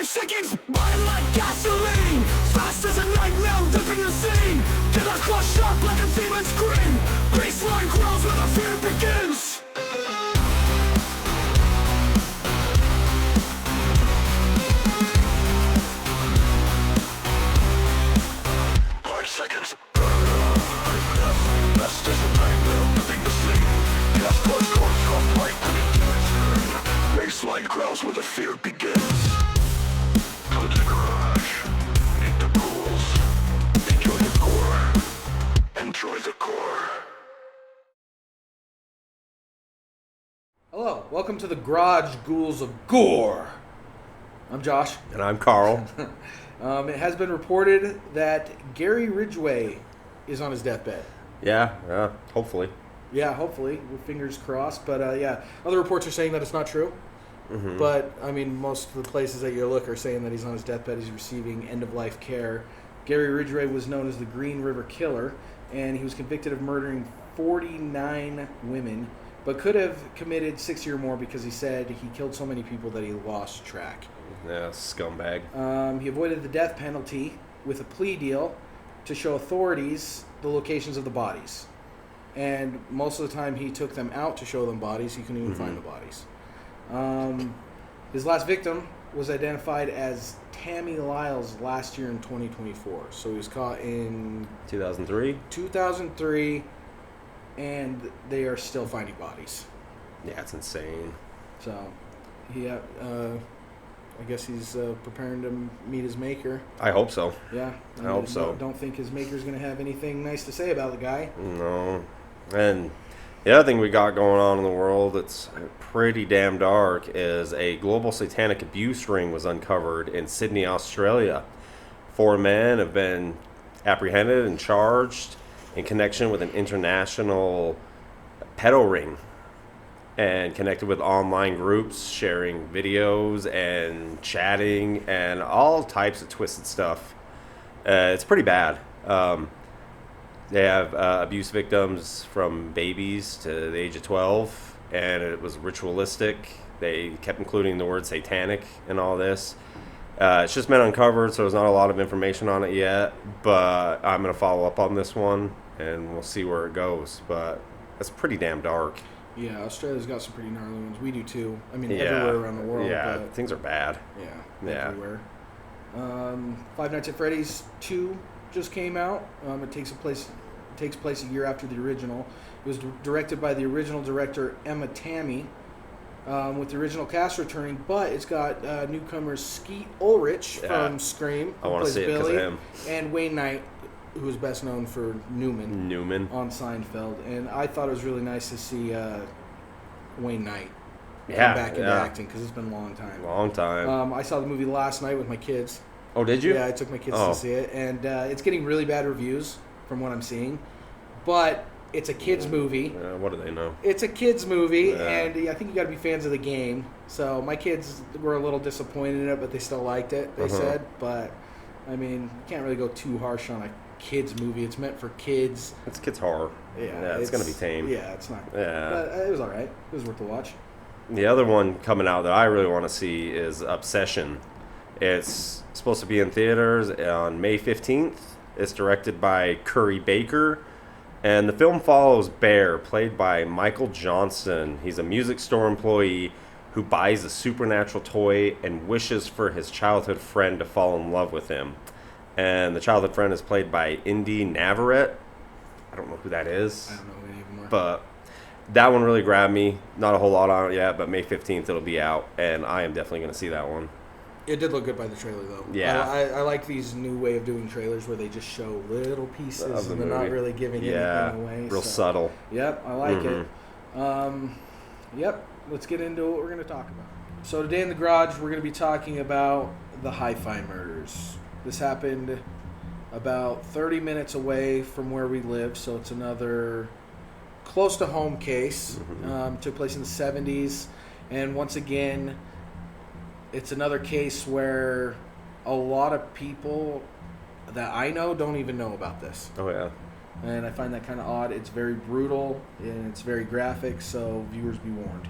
5 seconds, burn like gasoline. Fast as a nightmare, dipping the scene. Till I crush up like a demon scream. Baseline grows where the fear begins. 5 seconds, fast as a nightmare, dipping the scene. Gas blood corpse off like baseline grows where the fear begins. Go to the garage. Meet the ghouls. Enjoy the gore. Enjoy the gore. Hello, welcome to the Garage Ghouls of Gore. I'm Josh. And I'm Carl. It has been reported that Gary Ridgway is on his deathbed. Yeah, hopefully. Yeah, hopefully, with fingers crossed. But yeah, other reports are saying that it's not true. Mm-hmm. But, I mean, most of the places that you look are saying that he's on his deathbed, he's receiving end-of-life care. Gary Ridgway was known as the Green River Killer, and he was convicted of murdering 49 women, but could have committed 60 or more because he said he killed so many people that he lost track. Yeah, scumbag. He avoided the death penalty with a plea deal to show authorities the locations of the bodies. And most of the time he took them out to show them bodies. He couldn't even find the bodies. His last victim was identified as Tammy Lyles last year in 2024. So he was caught in 2003, and they are still finding bodies. Yeah, it's insane. So, I guess he's preparing to meet his maker. I hope so. Yeah. I hope so. Don't think his maker's going to have anything nice to say about the guy. No. And the other thing we got going on in the world that's pretty damn dark is a global satanic abuse ring was uncovered in Sydney, Australia. 4 men have been apprehended and charged in connection with an international pedo ring and connected with online groups sharing videos and chatting and all types of twisted stuff. It's pretty bad. They have abuse victims from babies to the age of 12, and it was ritualistic. They kept including the word satanic in all this. It's just been uncovered, so there's not a lot of information on it yet, but I'm going to follow up on this one, and we'll see where it goes. But it's pretty damn dark. Yeah, Australia's got some pretty gnarly ones. We do too. I mean, everywhere around the world. Yeah, but things are bad. Yeah. Everywhere. Five Nights at Freddy's 2 just came out. It takes place a year after the original. It was directed by the original director Emma Tammy, with the original cast returning, but it's got newcomers Skeet Ulrich from Scream, I want to see it because of him, and Wayne Knight, who is best known for Newman on Seinfeld. And I thought it was really nice to see Wayne Knight come back into acting, because it's been a long time. I saw the movie last night with my kids. Oh, did you? Yeah, I took my kids to see it, and it's getting really bad reviews from what I'm seeing. But it's a kids movie. What do they know? It's a kids movie, and I think you got to be fans of the game. So my kids were a little disappointed in it, but they still liked it. They said, but I mean, you can't really go too harsh on a kids movie. It's meant for kids. It's kids horror. Yeah, it's gonna be tame. Yeah, it's not. Yeah, but it was all right. It was worth the watch. The other one coming out that I really want to see is Obsession. It's supposed to be in theaters on May 15th. It's directed by Curry Baker, and the film follows Bear, played by Michael Johnston. He's a music store employee who buys a supernatural toy and wishes for his childhood friend to fall in love with him. And the childhood friend is played by Indy Navarrete. I don't know who that is. I don't know who anymore. But that one really grabbed me. Not a whole lot on it yet, but May 15th it'll be out, and I am definitely going to see that one. It did look good by the trailer, though. Yeah. I like these new way of doing trailers where they just show little pieces and they're not really giving anything away. Real subtle. Yep, I like it. Yep, let's get into what we're going to talk about. So today in the garage, we're going to be talking about the Hi-Fi murders. This happened about 30 minutes away from where we live, so it's another close to home case. Took place in the 70s, and once again, it's another case where a lot of people that I know don't even know about this. Oh, yeah. And I find that kind of odd. It's very brutal, and it's very graphic, so viewers be warned.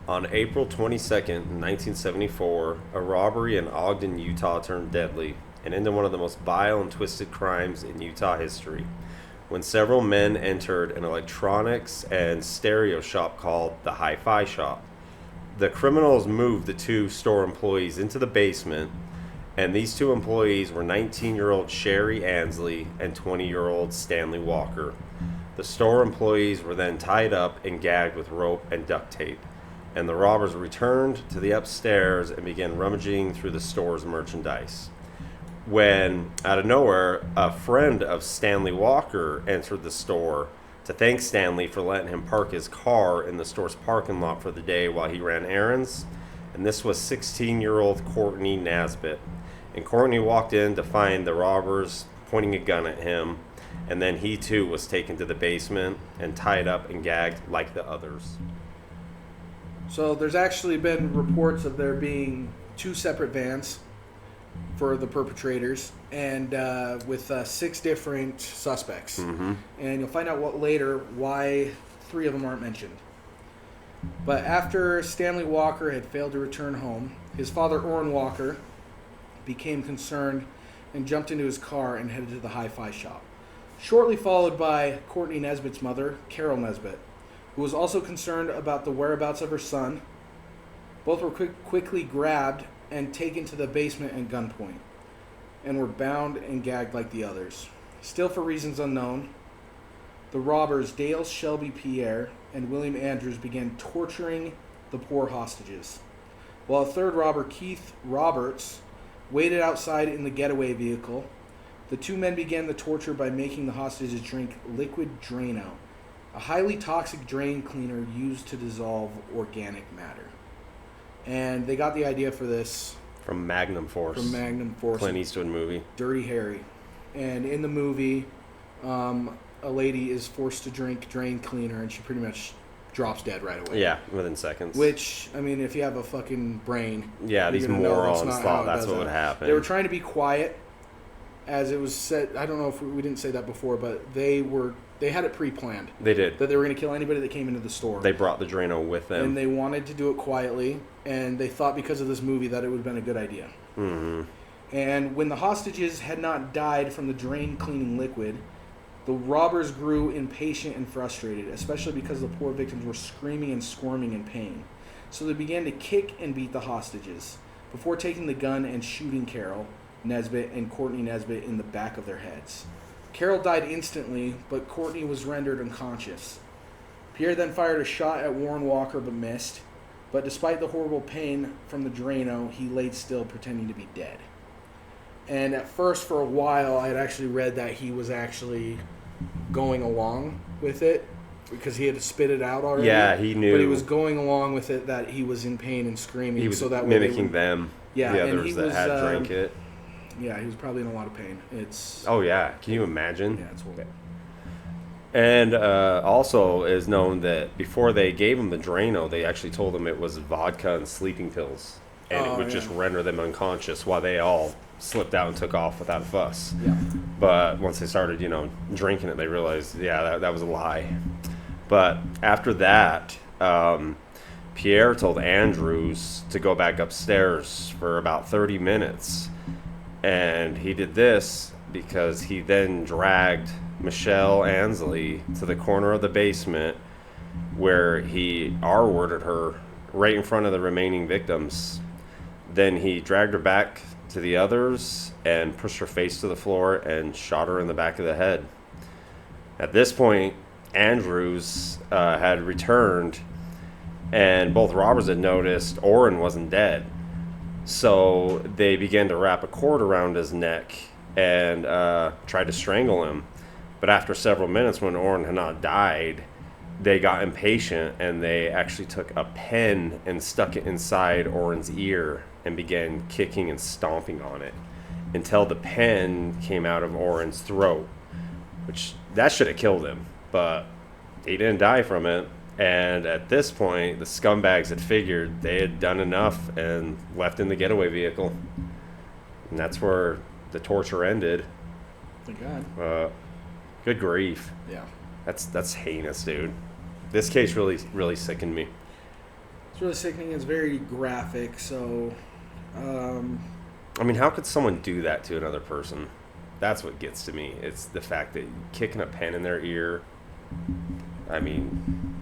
On April 22nd, 1974, a robbery in Ogden, Utah turned deadly and into one of the most vile and twisted crimes in Utah history, when several men entered an electronics and stereo shop called the Hi-Fi Shop. The criminals moved the two store employees into the basement, and these two employees were 19-year-old Sherry Ansley and 20-year-old Stanley Walker. The store employees were then tied up and gagged with rope and duct tape, and the robbers returned to the upstairs and began rummaging through the store's merchandise. When, out of nowhere, a friend of Stanley Walker entered the store to thank Stanley for letting him park his car in the store's parking lot for the day while he ran errands, and this was 16-year-old Courtney Nesbitt. And Courtney walked in to find the robbers pointing a gun at him, and then he too was taken to the basement and tied up and gagged like the others. So there's actually been reports of there being two separate vans for the perpetrators, and with 6 different suspects. Mm-hmm. And you'll find out why 3 of them aren't mentioned. But after Stanley Walker had failed to return home, his father, Orrin Walker, became concerned and jumped into his car and headed to the Hi-Fi Shop. Shortly followed by Courtney Nesbitt's mother, Carol Nesbitt, who was also concerned about the whereabouts of her son. Both were quickly grabbed and taken to the basement at gunpoint, and were bound and gagged like the others. Still for reasons unknown, the robbers Dale Shelby Pierre and William Andrews began torturing the poor hostages, while a third robber, Keith Roberts, waited outside in the getaway vehicle. The 2 men began the torture by making the hostages drink liquid Drano, a highly toxic drain cleaner used to dissolve organic matter. And they got the idea for this From Magnum Force. Clint Eastwood movie. Dirty Harry. And in the movie, a lady is forced to drink drain cleaner, and she pretty much drops dead right away. Yeah, within seconds. Which, I mean, if you have a fucking brain... Yeah, these morons thought that's what would happen. They were trying to be quiet, as it was said. I don't know if we didn't say that before, but they had it pre-planned. They did. That they were going to kill anybody that came into the store. They brought the Drano with them. And they wanted to do it quietly, and they thought because of this movie that it would have been a good idea. Mm-hmm. And when the hostages had not died from the drain cleaning liquid, the robbers grew impatient and frustrated, especially because the poor victims were screaming and squirming in pain. So they began to kick and beat the hostages, before taking the gun and shooting Carol Nesbitt and Courtney Nesbitt in the back of their heads. Carol died instantly, but Courtney was rendered unconscious. Pierre then fired a shot at Warren Walker but missed. But despite the horrible pain from the Drano, he laid still, pretending to be dead. And at first, for a while, I had actually read that he was actually going along with it because he had to spit it out already. Yeah, he knew. But he was going along with it that he was in pain and screaming. He was so that mimicking them, yeah, the and others he that was, had drank it. Yeah, he was probably in a lot of pain. It's Oh, yeah. Can you imagine? yeah, it's horrible. And also is known that before they gave him the Drano, they actually told him it was vodka and sleeping pills. And it would just render them unconscious while they all slipped out and took off without a fuss. Yeah. But once they started, drinking it, they realized, that was a lie. But after that, Pierre told Andrews to go back upstairs for about 30 minutes. And he did this because he then dragged Michelle Ansley to the corner of the basement where he R-worded her right in front of the remaining victims. Then he dragged her back to the others and pushed her face to the floor and shot her in the back of the head. At this point, Andrews had returned, and both robbers had noticed Orrin wasn't dead. So they began to wrap a cord around his neck and tried to strangle him. But after several minutes, when Orrin had not died, they got impatient and they actually took a pen and stuck it inside Orrin's ear and began kicking and stomping on it until the pen came out of Orrin's throat, which that should have killed him, but he didn't die from it. And at this point, the scumbags had figured they had done enough and left in the getaway vehicle. And that's where the torture ended. Thank God. Good grief. Yeah. That's heinous, dude. This case really sickened me. It's really sickening. It's very graphic. So, I mean, how could someone do that to another person? That's what gets to me. It's the fact that kicking a pen in their ear. I mean,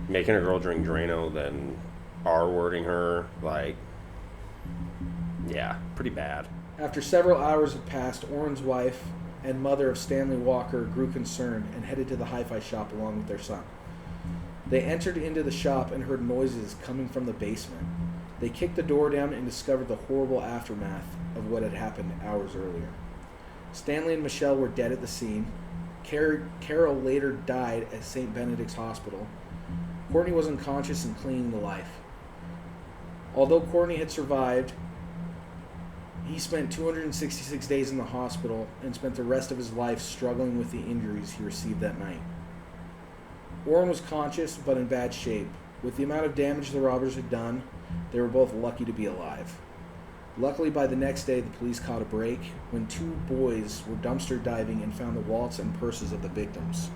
making a girl drink Drano, then R-wording her, like, yeah, pretty bad. after several hours had passed, Orrin's wife and mother of Stanley Walker grew concerned and headed to the hi-fi shop along with their son. They entered into the shop and heard noises coming from the basement. They kicked the door down and discovered the horrible aftermath of what had happened hours earlier. Stanley and Michelle were dead at the scene. Carol later died at St. Benedict's Hospital. Courtney was unconscious and clinging to life. Although Courtney had survived, he spent 266 days in the hospital and spent the rest of his life struggling with the injuries he received that night. Orrin was conscious but in bad shape. With the amount of damage the robbers had done, they were both lucky to be alive. Luckily, by the next day, the police caught a break when two boys were dumpster diving and found the wallets and purses of the victims.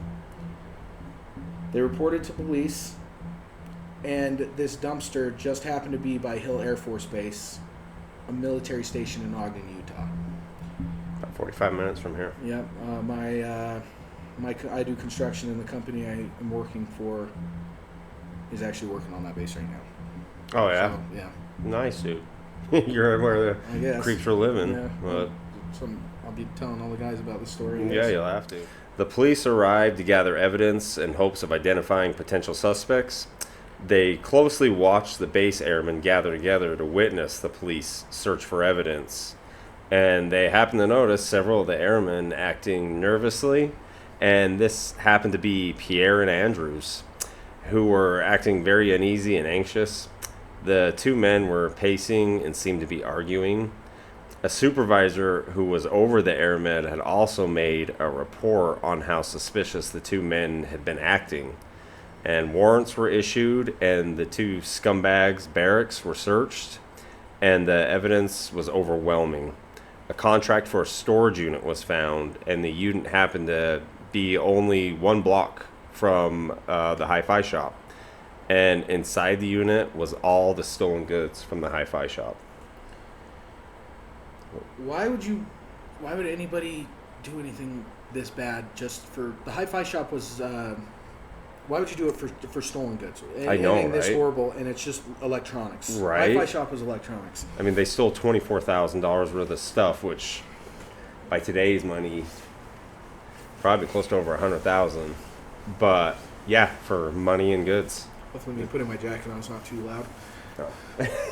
They reported to police, and this dumpster just happened to be by Hill Air Force Base, a military station in Ogden, Utah. About 45 minutes from here. Yep. I do construction, and the company I am working for is actually working on that base right now. Oh, yeah? So, yeah. Nice, dude. You're where I the guess. creeps are living. Yeah. But I'll be telling all the guys about the story. I yeah, guess. you'll have to. The police arrived to gather evidence in hopes of identifying potential suspects. They closely watched the base airmen gather together to witness the police search for evidence. And they happened to notice several of the airmen acting nervously. And this happened to be Pierre and Andrews, who were acting very uneasy and anxious. The two men were pacing and seemed to be arguing. A supervisor who was over the airmen had also made a report on how suspicious the two men had been acting. And warrants were issued, and the two scumbags' barracks were searched, and the evidence was overwhelming. A contract for a storage unit was found, and the unit happened to be only 1 block from the hi-fi shop. And inside the unit was all the stolen goods from the hi-fi shop. Why would anybody do anything this bad just for the hi-fi shop? Was why would you do it for stolen goods? I know, Anything this right? horrible, and it's just electronics. Right. Hi-fi shop was electronics. I mean, they stole $24,000 worth of stuff, which by today's money, probably close to over $100,000. But yeah, for money and goods. Hopefully, when you put in my jacket on, it's not too loud Oh.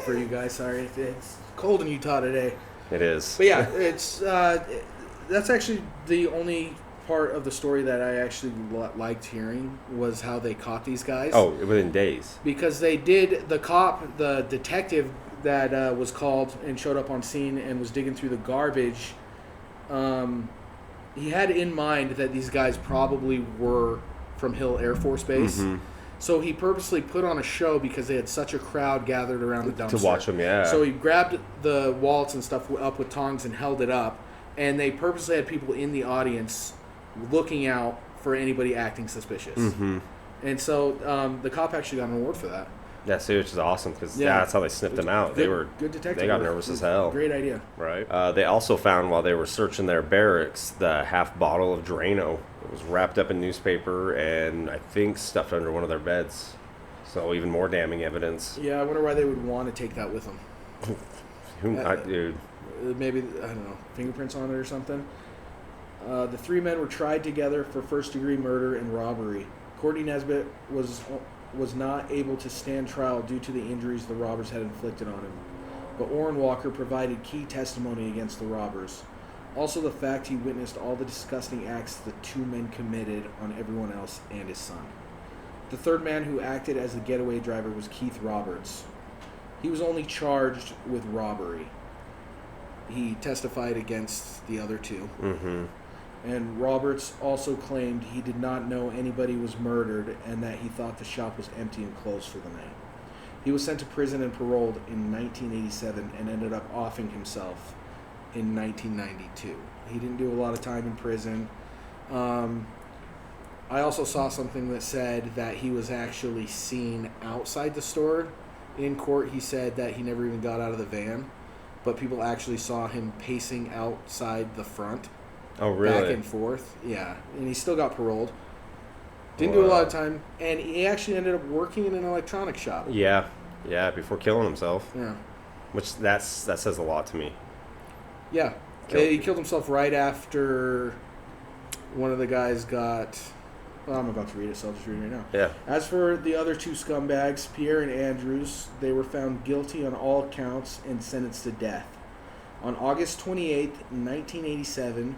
for you guys. Sorry, it's cold in Utah today. It is. But yeah, it's that's actually the only part of the story that I actually liked hearing was how they caught these guys. Oh, within days. Because they did, the detective that was called and showed up on scene and was digging through the garbage, he had in mind that these guys probably were from Hill Air Force Base. Mm-hmm. So he purposely put on a show because they had such a crowd gathered around the dumpster. To watch them, yeah. So he grabbed the wallets and stuff up with tongs and held it up, and they purposely had people in the audience looking out for anybody acting suspicious. Mm-hmm. And so the cop actually got an award for that. Yeah, see, which is awesome because Yeah. that's how they snipped them out. They were good detective. They got work. nervous as hell. Great idea. Right. They also found while they were searching their barracks the half bottle of Drano. It was wrapped up in newspaper and I think stuffed under one of their beds. So even more damning evidence. Yeah, I wonder why they would want to take that with them. Dude. Maybe, I don't know, fingerprints on it or something. The three men were tried together for first-degree murder and robbery. Courtney Nesbitt was not able to stand trial due to the injuries the robbers had inflicted on him. But Orrin Walker provided key testimony against the robbers. Also the fact he witnessed all the disgusting acts the two men committed on everyone else and his son. The third man who acted as the getaway driver was Keith Roberts. He was only charged with robbery. He testified against the other two. Mm-hmm. And Roberts also claimed he did not know anybody was murdered and that he thought the shop was empty and closed for the night. He was sent to prison and paroled in 1987 and ended up offing himself in 1992. He didn't do a lot of time in prison. I also saw something that said that he was actually seen outside the store In court, he said that he never even got out of the van, but people actually saw him pacing outside the front, Oh, really? back and forth. Yeah, and he still got paroled. Didn't do a lot of time, and he actually ended up working in an electronics shop. Yeah, yeah. Before killing himself, Yeah, which that says a lot to me. yeah. He killed himself right after one of the guys got. Well, I'm about to read it, so I'll just read it right now. Yeah. As for the other two scumbags, Pierre and Andrews, they were found guilty on all counts and sentenced to death. On August 28th, 1987,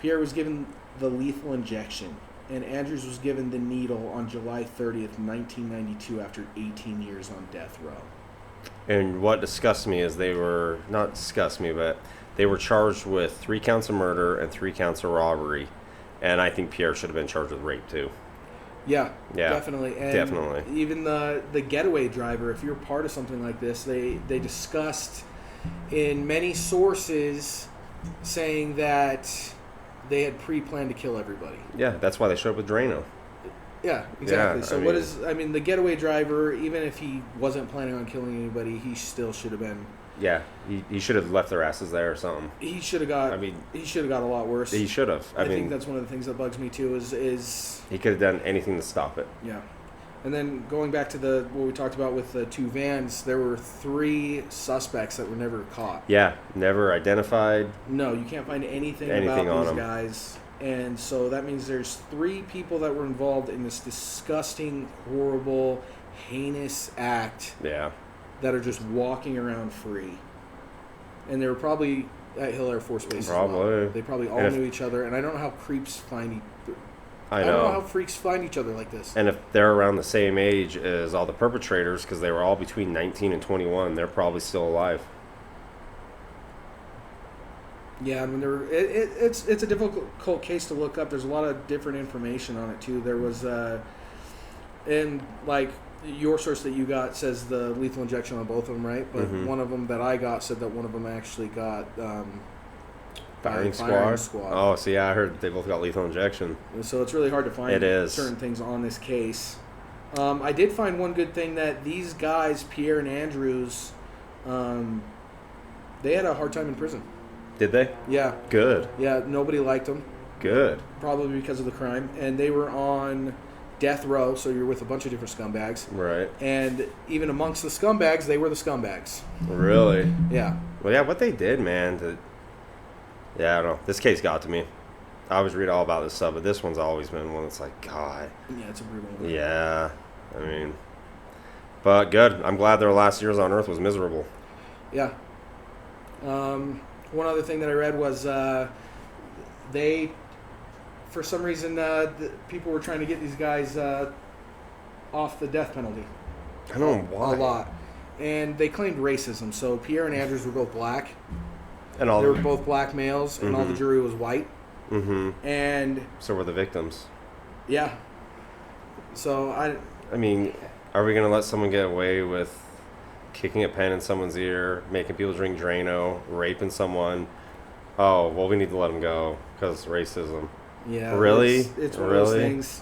Pierre was given the lethal injection, and Andrews was given the needle on July 30th, 1992, after 18 years on death row. And what disgusts me is they were they were charged with 3 counts of murder and 3 counts of robbery. And I think Pierre should have been charged with rape too. Yeah, Yeah, definitely. And definitely. even the getaway driver, if you're part of something like this, they discussed in many sources saying that they had pre-planned to kill everybody. Yeah, that's why they showed up with Drano. Yeah, exactly. Yeah, So I mean- the getaway driver, even if he wasn't planning on killing anybody, he still should have been. Yeah, he should have left their asses there or something. He should have got. I mean, he should have got a lot worse. He should have. I mean, think that's one of the things that bugs me too. Is he could have done anything to stop it. yeah. And then going back to what we talked about with the 2 vans, there were 3 suspects that were never caught. Yeah, never identified. No, you can't find anything Anything about on these them. guys. And so that means there's 3 people that were involved in this disgusting, horrible, heinous act Yeah. that are just walking around free. And they were probably at Hill Air Force Base. As well. Probably. They probably all And if- knew each other. And I don't know how creeps find I don't know know. how freaks find each other like this. And if they're around the same age as all the perpetrators, because they were all between 19 and 21, they're probably still alive. Yeah, I mean, it's a difficult case to look up. There's a lot of different information on it too. There was, and like your source that you got says the lethal injection on both of them, right? But Mhm. one of them that I got said that one of them actually got Firing squad. Oh, so yeah, I heard they both got lethal injection. So it's really hard to find It is. certain things on this case. I did find one good thing that these guys, Pierre and Andrews, they had a hard time in prison. Did they? Yeah, Good. yeah, nobody liked them. Good. Probably because of the crime, and they were on death row, so you're with a bunch of different scumbags. Right. And even amongst the scumbags, they were the scumbags. Really? Yeah. Well, yeah, what they did, man. Yeah, I don't know. This case got to me. I always read all about this stuff, but this one's always been one that's like, God. Yeah, it's a brutal one. Yeah. I mean, but good. I'm glad their last years on Earth was miserable. Yeah. One other thing that I read was they, for some reason, people were trying to get these guys off the death penalty. I don't know why. A lot. And they claimed racism. So Pierre and Andrews were both black. And all They were both black males, and all the Mhm. jury was white. Mm-hmm. And So were the victims. yeah. So I mean, are we going to let someone get away with kicking a pen in someone's ear, making people drink Drano, raping someone? Oh, well, we need to let them go because racism. yeah, Really? it's one of those Really? things.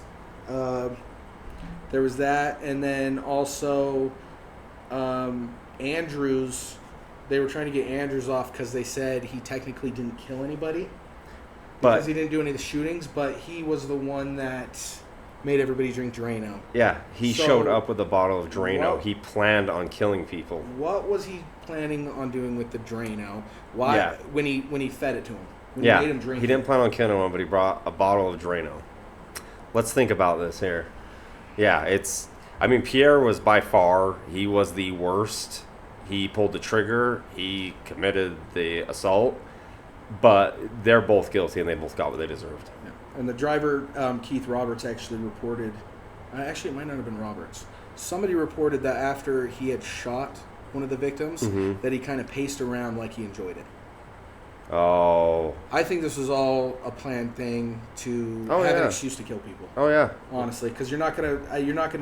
There was that, and then also Andrews. They were trying to get Andrews off because they said he technically didn't kill anybody because But he didn't do any of the shootings, but he was the one that made everybody drink Drano. yeah, he So, showed up with a bottle of Drano. what- He planned on killing people. What was he planning on doing with the Drano? Why Yeah. when he fed it to him? When Yeah, he made him drink he didn't plan on killing one, but he brought a bottle of Drano. Let's think about this here. Yeah, I mean, Pierre was by far, he was the worst. He pulled the trigger. He committed the assault. But they're both guilty, and they both got what they deserved. Yeah. And the driver, Keith Roberts, actually reported... actually, it might not have been Roberts. Somebody reported that after he had shot one of the victims, Mhm. that he kind of paced around like he enjoyed it. Oh. I think this was all a planned thing to Oh, have an yeah. excuse to kill people. Oh, yeah. Honestly, because you're not gonna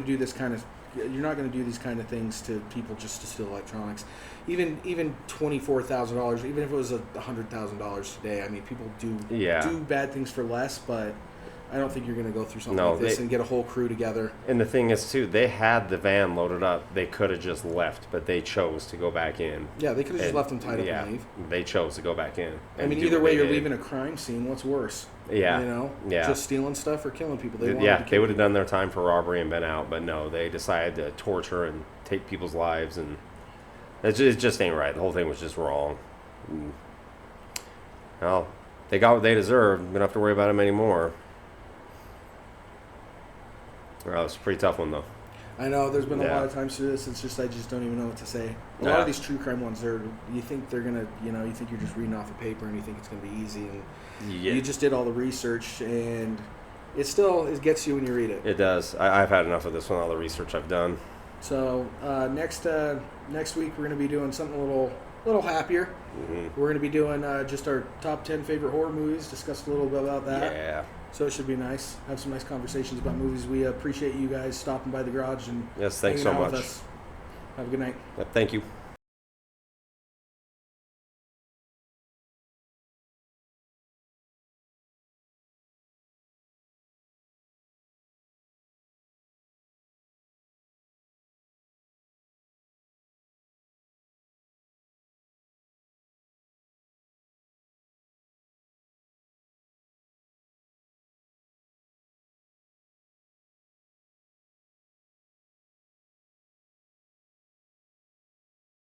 do this kind of... You're not going to do these kind of things to people just to steal electronics. Even $24,000, even if it was $100,000 today. I mean, people do Yeah. bad things for less, but I don't think you're going to go through something No, like this they- and get a whole crew together. And the thing is, too, they had the van loaded up. They could have just left, but they chose to go back in. Yeah, they could have just And, left them tied up yeah, and leave. they chose to go back in. I and mean, do either what way, they you're did. leaving a crime scene. What's worse? Yeah. You know? Yeah. Just stealing stuff or killing people. They wanted to Yeah, kill they would have people. done their time for robbery and been out, but no, they decided to torture and take people's lives, and it just ain't right. The whole thing was just wrong. And, well, they got what they deserved. We don't have to worry about them anymore. Well, it's a pretty tough one, though. I know there's been a Yeah. lot of times through this. It's just I just don't even know what to say. A lot Yeah. of these true crime ones, you think they're gonna, you think you're just reading off a paper and you think it's gonna be easy, and Yeah, you just did all the research, and it gets you when you read it. it does. I've had enough of this one, all the research I've done. So next week we're gonna be doing something a little happier. Hmm. We're gonna be doing just our top 10 favorite horror movies. Discuss a little bit about that. Yeah. So it should be nice. Have some nice conversations about movies. We appreciate you guys stopping by the garage and Yes, thanks hanging so out with much. us. Have a good night. Thank you.